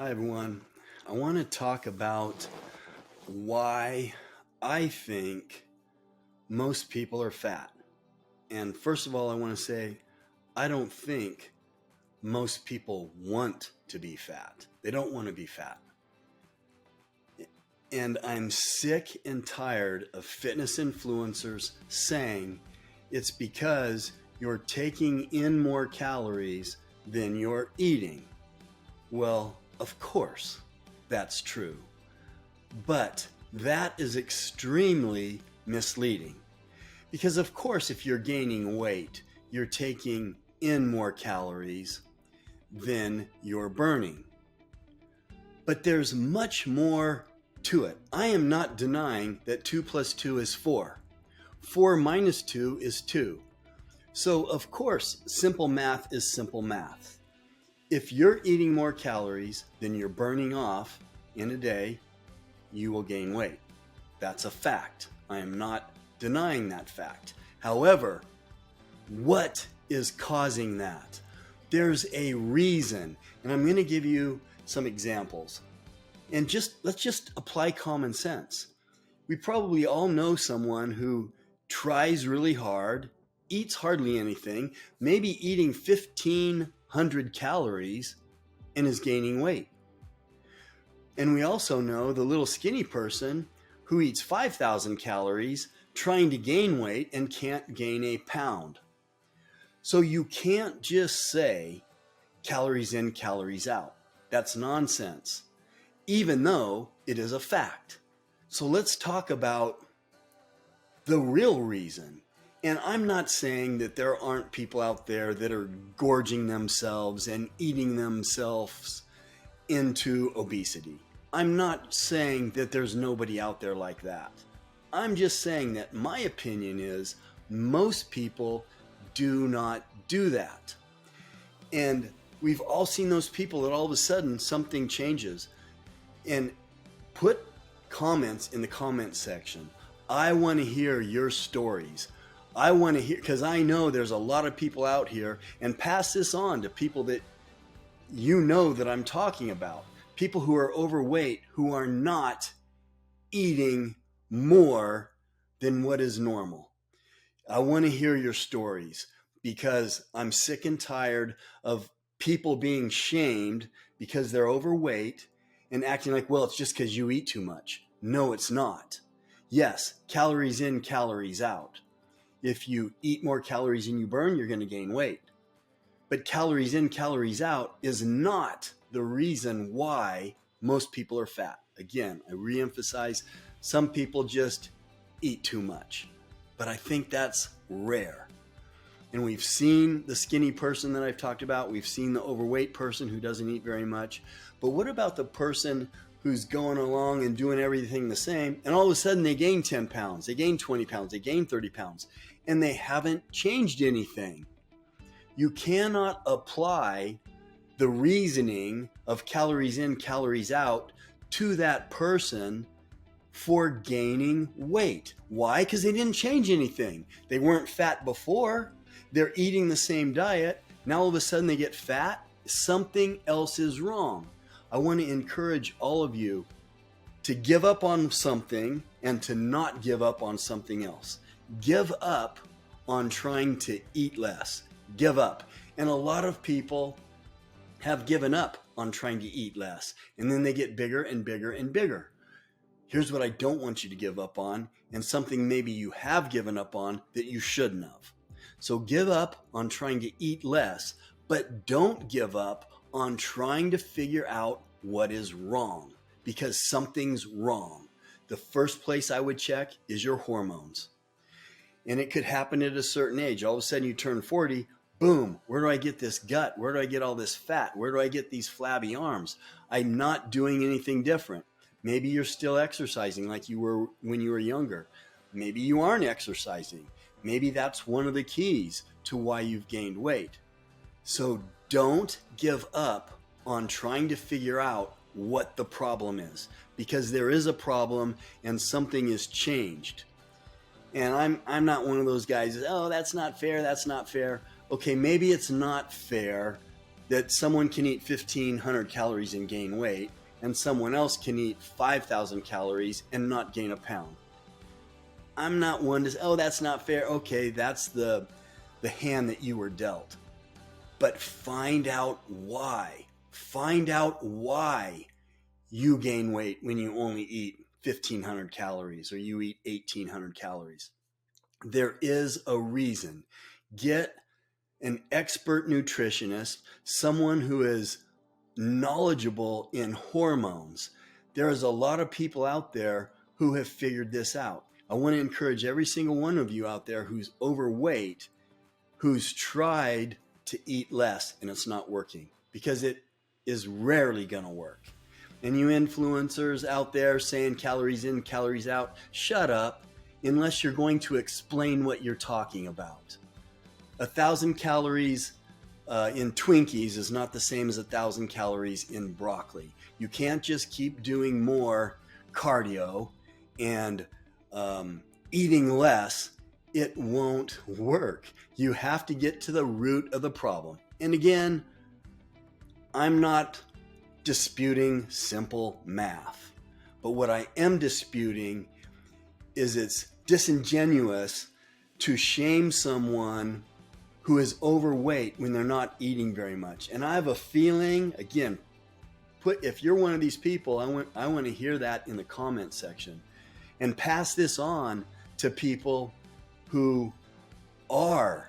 Hi, everyone. I want to talk about why I think most people are fat. And first of all, I want to say I don't think most people want to be fat. They don't want to be fat. And I'm sick and tired of fitness influencers saying it's because you're taking in more calories than you're eating. Well, of course, that's true. But that is extremely misleading. Because, of course, if you're gaining weight, you're taking in more calories than you're burning. But there's much more to it. I am not denying that 2 plus 2 is 4. 4 minus 2 is 2. So, of course, simple math is simple math. If you're eating more calories than you're burning off in a day, you will gain weight. That's a fact. I am not denying that fact. However, what is causing that? There's a reason, and I'm going to give you some examples. And let's just apply common sense. We probably all know someone who tries really hard, eats hardly anything, maybe eating 1,500 calories, and is gaining weight. And we also know the little skinny person who eats 5,000 calories trying to gain weight and can't gain a pound. So you can't just say calories in, calories out. That's nonsense, even though it is a fact. So let's talk about the real reason. And I'm not saying that there aren't people out there that are gorging themselves and eating themselves into obesity. I'm not saying that there's nobody out there like that. I'm just saying that my opinion is most people do not do that. And we've all seen those people that all of a sudden something changes. And put comments in the comment section. I want to hear your stories. I want to hear, because I know there's a lot of people out here, and pass this on to people that you know that I'm talking about. People who are overweight, who are not eating more than what is normal. I want to hear your stories because I'm sick and tired of people being shamed because they're overweight and acting like, well, it's just because you eat too much. No, it's not. Yes, calories in, calories out. If you eat more calories than you burn, you're going to gain weight. But calories in, calories out is not the reason why most people are fat. Again, I reemphasize, some people just eat too much. But I think that's rare. And we've seen the skinny person that I've talked about. We've seen the overweight person who doesn't eat very much. But what about the person who's going along and doing everything the same, and all of a sudden they gain 10 pounds, they gain 20 pounds, they gain 30 pounds, and they haven't changed anything? You cannot apply the reasoning of calories in, calories out to that person for gaining weight. Why? Because they didn't change anything. They weren't fat before. They're eating the same diet. Now all of a sudden they get fat. Something else is wrong. I want to encourage all of you to give up on something and to not give up on something else. Give up on trying to eat less. Give up. And a lot of people have given up on trying to eat less, and then they get bigger and bigger and bigger. Here's what I don't want you to give up on, and something maybe you have given up on that you shouldn't have. So give up on trying to eat less, but don't give up on trying to figure out what is wrong, because something's wrong. The first place I would check is your hormones. And it could happen at a certain age. All of a sudden you turn 40, boom, where do I get this gut? Where do I get all this fat? Where do I get these flabby arms? I'm not doing anything different. Maybe you're still exercising like you were when you were younger. Maybe you aren't exercising. Maybe that's one of the keys to why you've gained weight. So don't give up on trying to figure out what the problem is, because there is a problem and something is changed. And I'm not one of those guys, oh, that's not fair, that's not fair. Okay, maybe it's not fair that someone can eat 1,500 calories and gain weight, and someone else can eat 5,000 calories and not gain a pound. I'm not one to say, oh, that's not fair. Okay, that's the hand that you were dealt. But find out why. Find out why you gain weight when you only eat 1,500 calories or you eat 1,800 calories. There is a reason. Get an expert nutritionist, someone who is knowledgeable in hormones. There is a lot of people out there who have figured this out. I want to encourage every single one of you out there who's overweight, who's tried to eat less and it's not working, because it is rarely going to work. And you influencers out there saying calories in, calories out, shut up unless you're going to explain what you're talking about. 1,000 calories in Twinkies is not the same as 1,000 calories in broccoli. You can't just keep doing more cardio and eating less. It won't work. You have to get to the root of the problem. And again, I'm not disputing simple math, but what I am disputing is it's disingenuous to shame someone who is overweight when they're not eating very much. And I have a feeling, again, if you're one of these people, I want to hear that in the comment section and pass this on to people who are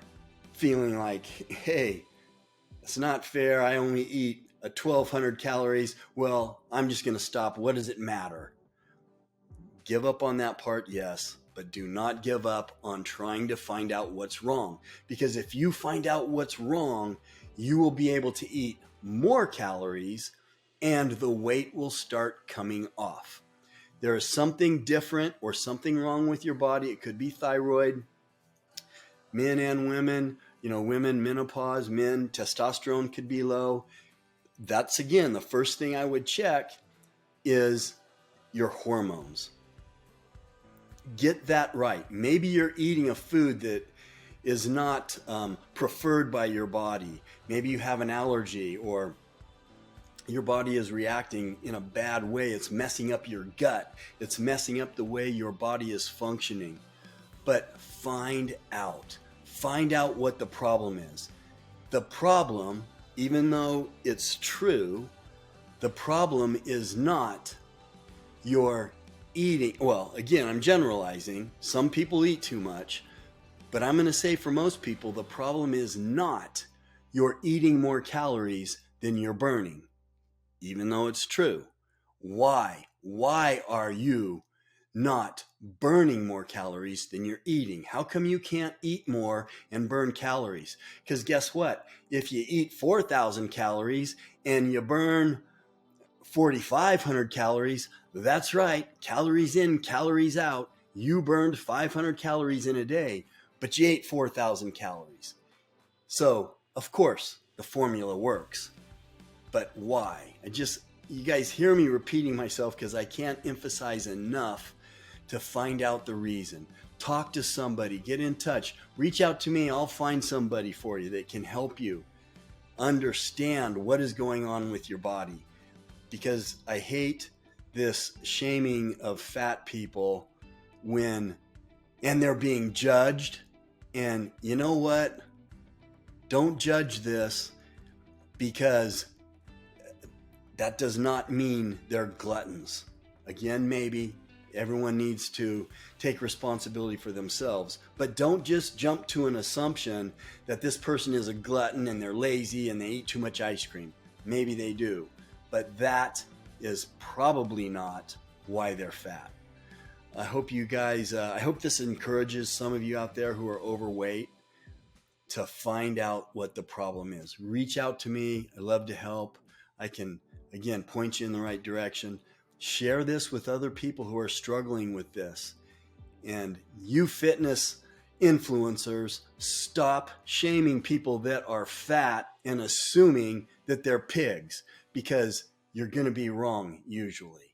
feeling like, hey, it's not fair. I only eat 1,200 calories. Well, I'm just going to stop. What does it matter? Give up on that part, yes, but do not give up on trying to find out what's wrong. Because if you find out what's wrong, you will be able to eat more calories and the weight will start coming off. There is something different or something wrong with your body. It could be thyroid. Men and women, women menopause, men testosterone could be low. That's, again, the first thing I would check is your hormones. Get that right. Maybe you're eating a food that is not preferred by your body. Maybe you have an allergy or your body is reacting in a bad way. It's messing up your gut. It's messing up the way your body is functioning. But find out what the problem is. The problem, even though it's true, the problem is not your eating. Well, again, I'm generalizing. Some people eat too much, but I'm going to say for most people, the problem is not you're eating more calories than you're burning, even though it's true. Why? Why are you not burning more calories than you're eating? How come you can't eat more and burn calories? Because guess what? If you eat 4,000 calories and you burn 4,500 calories, that's right, calories in, calories out. You burned 500 calories in a day, but you ate 4,000 calories. So, of course, the formula works. But why? You guys hear me repeating myself because I can't emphasize enough to find out the reason. Talk to somebody, get in touch, reach out to me. I'll find somebody for you that can help you understand what is going on with your body. Because I hate this shaming of fat people and they're being judged. And you know what? Don't judge this, because that does not mean they're gluttons. Again, maybe everyone needs to take responsibility for themselves, but don't just jump to an assumption that this person is a glutton and they're lazy and they eat too much ice cream. Maybe they do, but that is probably not why they're fat. I hope you guys, I hope this encourages some of you out there who are overweight to find out what the problem is. Reach out to me. I love to help. I can, again, point you in the right direction. Share this with other people who are struggling with this. And you fitness influencers, stop shaming people that are fat and assuming that they're pigs, because you're going to be wrong usually.